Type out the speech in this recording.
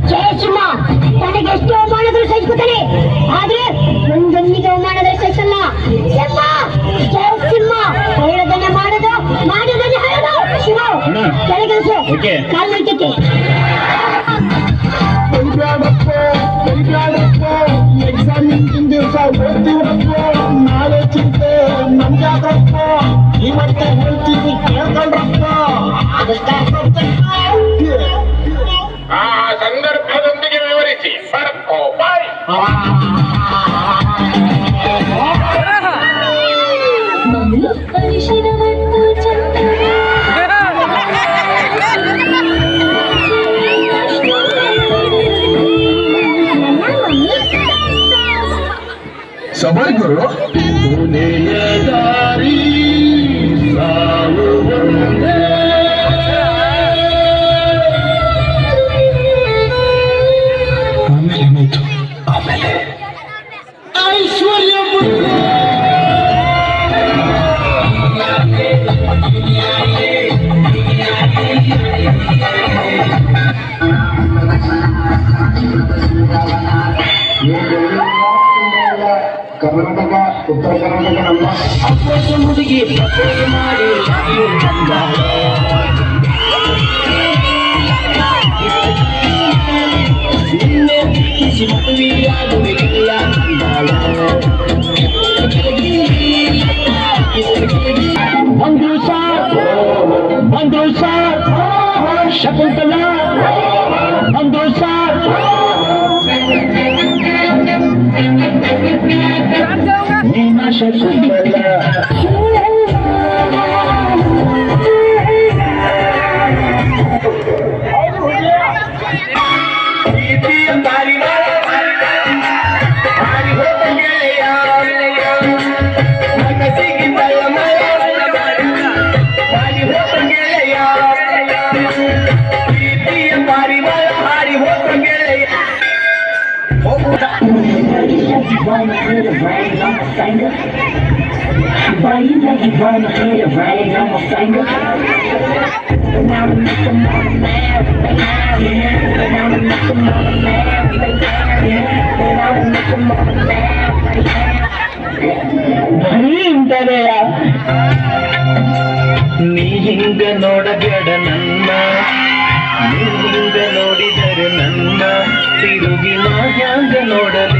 ಜಯಸಿಂಹ ತನಗೆ ಎಷ್ಟು ಅವಮಾನಗಳು ಸಹಿಸ್ಕೊತಾನೆ, ಆದ್ರೆ ಒಂದೊಂದಿಗೆ ಅವಮಾನಗಳು ಸಹಿಸಲ್ಲ. ಜಯಸಿಂಹ ಹೇಳೋದನ್ನ ಮಾಡೋದನ್ನ ಹೇಳೋದು. ಶಿವ ಕೆಳಗಿಳಿಸು, ಕಾಲ್ ನೈತಕ್ಕೆ. ಎಕ್ಸಾಮ್ ಹಿಂದಿನ ದಿವಸ ಓದ್ತೀವಪ್ಪ, ನಾಳೆ ಚಿಂತೆ ನಮ್ಗಾದ್ರಪ್ಪ, ಇವತ್ತೇ ಹೇಳ್ತೀವಿ ಕೇಳ್ಕೊಂಡ್ರಪ್ಪ. ಆ ಸಂದರ್ಭದೊಂದಿಗೆ ವಿವರಿಸಿ. ಬಾಯ್ ಸಬಾಯ್ ಗುರು ದಾರಿ ಆಮೇಲೆ ಐಶ್ವರ್ಯ ಕರ್ನಾಟಕ, ಉತ್ತರ ಕರ್ನಾಟಕ ನಮ್ಮ ಹುಡುಗಿ ಮಾಡಿ ಬಂದ್ರು ಸಾರ್ ಶಕುಂತಲ ಬಂದ್ರು ಸಾರ್ ನೀನಾ ಶಕುಂತಲ ನೀ ಹಿಂಗ ನೋಡಬೇಡ ನನ್ನ, ನೀ ಹಿಂಗ ನೋಡಿದರೆ ನನ್ನ ತಿರುಗಿ ನಾ ಹ್ಯಾಂಗ ನೋಡಲು